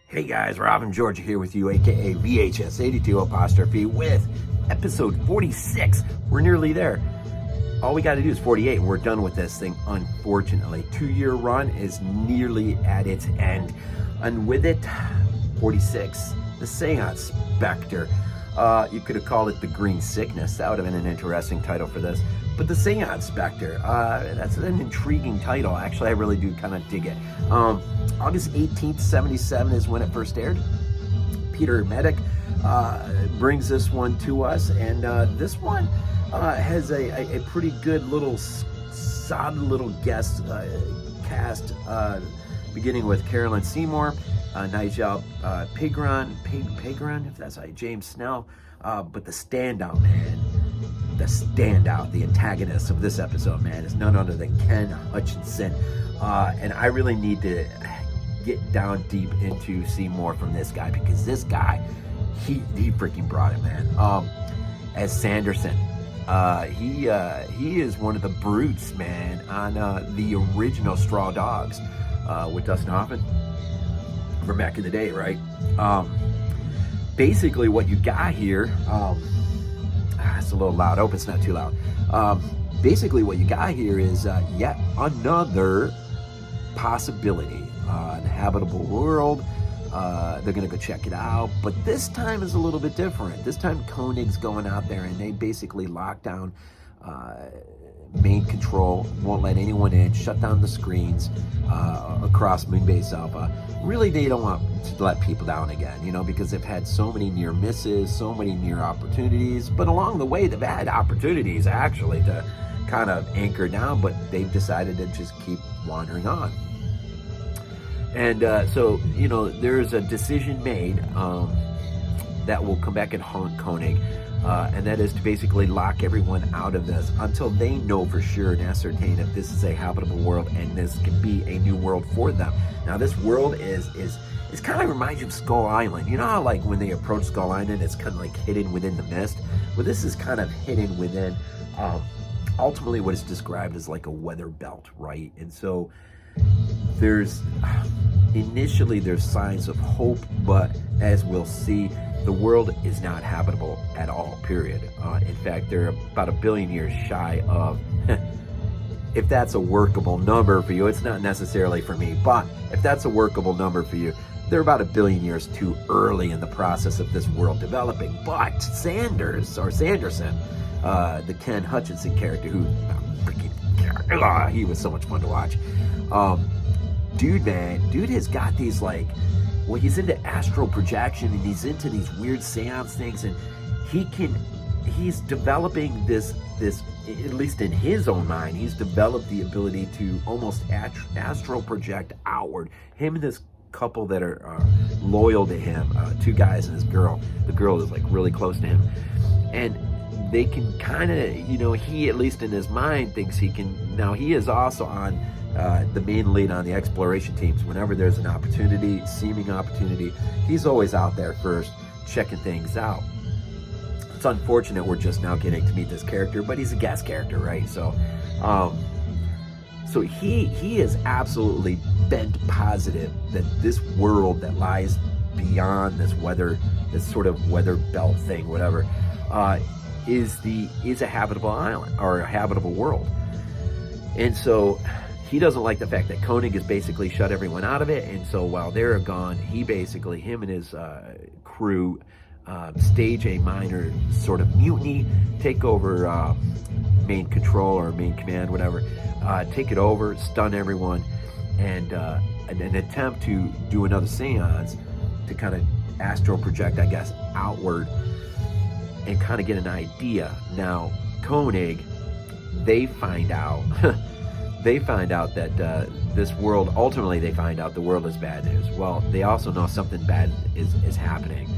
Hey guys, Rob and Georgia here with you, aka VHS82 apostrophe with episode 46. We're nearly there. All we got to do is 48 and we're done with this thing, unfortunately. 2-year run is nearly at its end. And with it, 46, the Seance Spectre. You could have called it the Green Sickness. That would have been an interesting title for this. But the Seance Spectre, that's an intriguing title. Actually, I really do kind of dig it. August 18th, 77 is when it first aired. Peter Medak brings this one to us, and this one has a pretty good little, solid little guest cast, beginning with Carolyn, Seymour, Nigel, Pegran, if that's right, James Snell, but the standout, man, the antagonist of this episode, man, is none other than Ken Hutchinson. And I really need to get down deep into Seymour from this guy, because this guy, he freaking brought it, man. As Sanderson, he is one of the brutes, man, on the original Straw Dogs with Dustin Hoffman from back in the day, right? Basically, what you got here, it's a little loud. I hope it's not too loud. Basically, what you got here is yet another possibility, an habitable world. They're gonna go check it out, but this time is a little bit different. This time Koenig's going out there and they basically lock down main control, won't let anyone in, shut down the screens across Moonbase Alpha. Really, they don't want to let people down again, you know, because they've had so many near misses, so many near opportunities, but along the way they've had opportunities actually to kind of anchor down, but they've decided to just keep wandering on. And so, you know, there's a decision made that will come back and haunt Koenig, and that is to basically lock everyone out of this until they know for sure and ascertain if this is a habitable world and this can be a new world for them. Now, this world is kind of reminds you of Skull Island. You know how, like, when they approach Skull Island, it's kind of like hidden within the mist? Well, this is kind of hidden within ultimately what is described as like a weather belt, right? And so there's initially there's signs of hope, but as we'll see, the world is not habitable at all, period. In fact, they're about 1 billion years shy of, if that's a workable number for you, it's not necessarily for me, but if that's a workable number for you, they're about 1 billion years too early in the process of this world developing. But Sanderson, the Ken Hutchinson character, who freaking, he was so much fun to watch. Dude has got these, like, well, he's into astral projection and he's into these weird seance things, and he's developing this, at least in his own mind, he's developed the ability to almost astral project outward. Him and this couple that are loyal to him, 2 guys and his girl. The girl is like really close to him, and they can kind of, you know, he, at least in his mind, thinks he can. Now, he is also on the main lead on the exploration teams. Whenever there's an opportunity, seeming opportunity, he's always out there first, checking things out. It's unfortunate we're just now getting to meet this character, but he's a guest character, right? So, so he is absolutely bent positive that this world that lies beyond this weather, this sort of weather belt thing, whatever, is a habitable island or a habitable world. And so he doesn't like the fact that Koenig has basically shut everyone out of it. And so while they're gone, him and his crew stage a minor sort of mutiny, take over main control or main command, whatever, take it over, stun everyone, and an attempt to do another seance to kind of astral project, I guess, outward and kind of get an idea. Now, Koenig, they find out that this world, ultimately they find out the world is bad news. Well, they also know something bad is happening.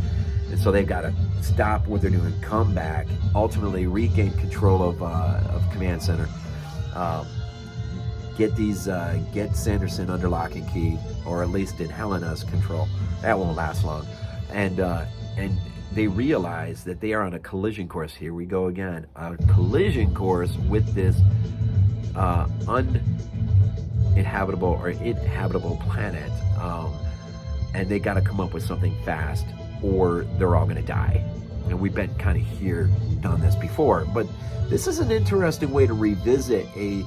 And so they've got to stop what they're doing, come back, ultimately regain control of Command Center, get Sanderson under lock and key, or at least in Helena's control. That won't last long. And they realize that they are on a collision course. Here we go again. A collision course with this uninhabitable or inhabitable planet and they got to come up with something fast, or they're all going to die. And we've been kind of done this before, but this is an interesting way to revisit a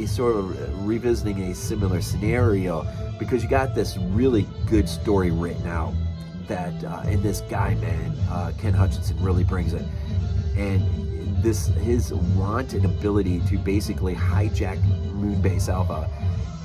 sort of revisiting a similar scenario, because you got this really good story written out that and this guy, man, Ken Hutchinson, really brings it. And his want and ability to basically hijack Moonbase Alpha,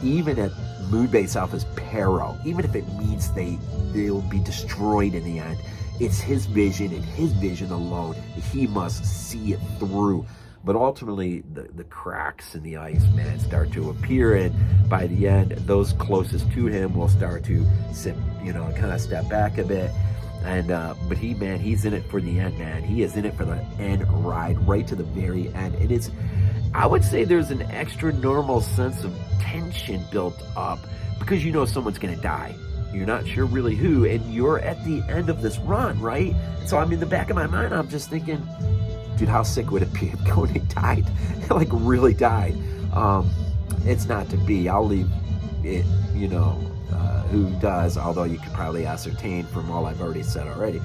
even at Moonbase Alpha's peril, even if it means they'll be destroyed in the end. It's his vision, and his vision alone. He must see it through. But ultimately, the cracks in the ice, man, start to appear, and by the end, those closest to him will start to kind of step back a bit. And but he's in it for the end, man. He is in it for the end ride, right to the very end. And it's, I would say, there's an extra normal sense of tension built up, because you know someone's going to die. You're not sure really who, and you're at the end of this run, right? So I'm in the back of my mind, I'm just thinking, dude, how sick would it be if Koenig died? Like, really died. It's not to be. I'll leave it, who does, although you could probably ascertain from all I've already said already.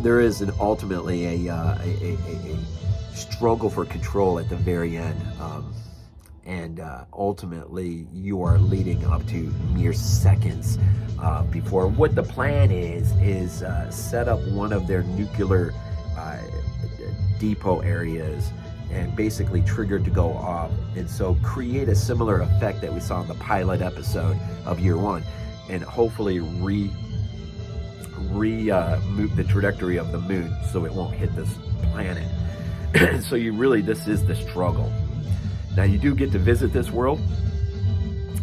There is ultimately a struggle for control at the very end. And ultimately, you are leading up to mere seconds before. What the plan is set up one of their nuclear depot areas and basically triggered to go off, and so create a similar effect that we saw in the pilot episode of Year One, and hopefully move the trajectory of the moon so it won't hit this planet. So this is the struggle. Now, you do get to visit this world,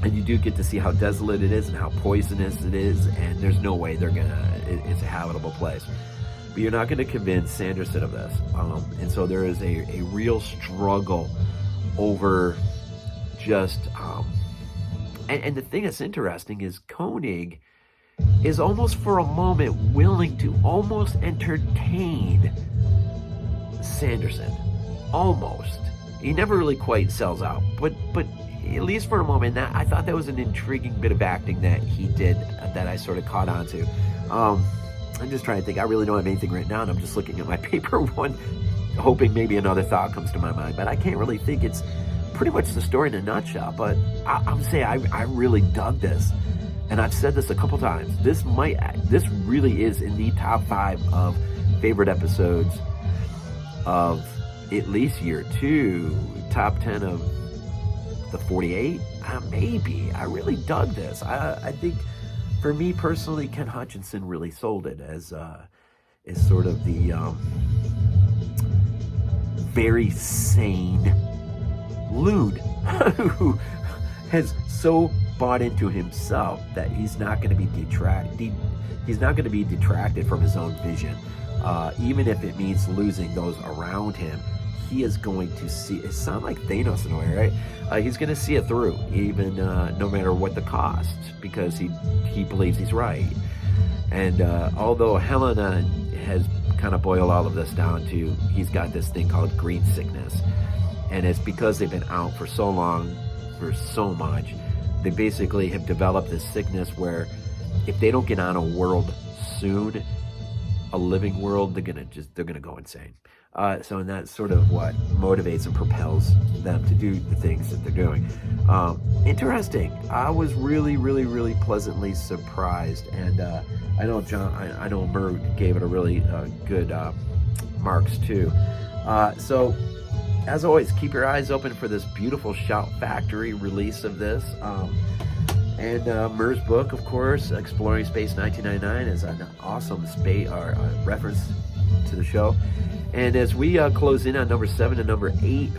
and you do get to see how desolate it is and how poisonous it is, and there's no way it's a habitable place. But you're not going to convince Sanderson of this. And so there is a real struggle over just... And the thing that's interesting is Koenig is almost for a moment willing to almost entertain Sanderson. Almost. He never really quite sells out, but at least for a moment, I thought that was an intriguing bit of acting that he did that I sort of caught on to. I'm just trying to think. I really don't have anything written down. I'm just looking at my paper one, hoping maybe another thought comes to my mind, but I can't really think. It's pretty much the story in a nutshell, but I'm saying I really dug this, and I've said this a couple times. This really is in the top 5 of favorite episodes of at least Year 2, top 10 of the 48, maybe. I really dug this. I think, for me personally, Ken Hutchinson really sold it as sort of the very sane loon who has so bought into himself that he's not going to be detracted from his own vision, even if it means losing those around him. He is going to see it. Sounds like Thanos in a way, right? He's going to see it through, even no matter what the cost, because he believes he's right. And although Helena has kind of boiled all of this down to, he's got this thing called green sickness, and it's because they've been out for so long, for so much. They basically have developed this sickness where if they don't get on a world soon, a living world, they're gonna go insane. So and that's sort of what motivates and propels them to do the things that they're doing. Interesting. I was really, really, really pleasantly surprised, and I know Muir gave it a really good marks too. So as always, keep your eyes open for this beautiful Shout Factory release of this. And Muir's book, of course, Exploring Space 1999, is an awesome reference to the show. And as we close in on number 7 and number 8,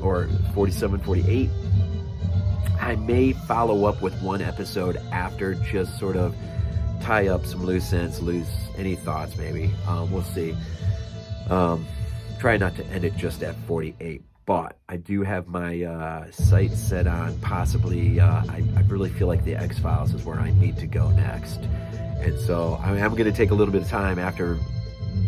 or 47, 48, I may follow up with one episode after, just sort of tie up some loose ends, any thoughts maybe. We'll see. Try not to end it just at 48. But I do have my sights set on possibly, I really feel like the X-Files is where I need to go next. And so I'm going to take a little bit of time after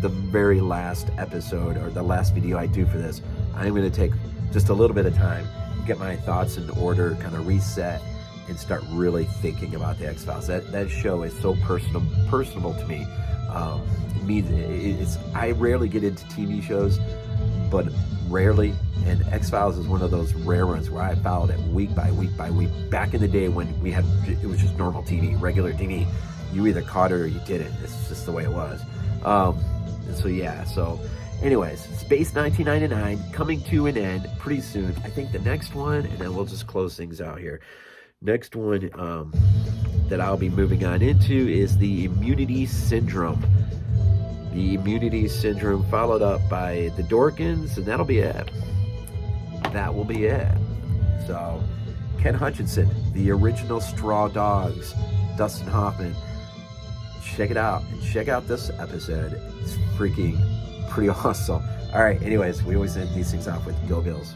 the very last episode, or the last video I do for this. I'm going to take just a little bit of time, get my thoughts in order, kind of reset, and start really thinking about the X-Files. That show is so personable to me. It means I rarely get into TV shows, but rarely, and X-Files is one of those rare ones where I followed it week by week by week. Back in the day when it was just normal TV, regular TV, you either caught it or you didn't. It's just the way it was. And so yeah, so anyways, Space 1999 coming to an end pretty soon. I think the next one, and then we'll just close things out here. Next one that I'll be moving on into is the Immunity Syndrome. The Immunity Syndrome, followed up by the Dorkins, and that'll be it. That will be it. So, Ken Hutchinson, the original Straw Dogs, Dustin Hoffman. Check it out, and check out this episode. It's freaking pretty awesome. All right, anyways, we always end these things off with Go Bills.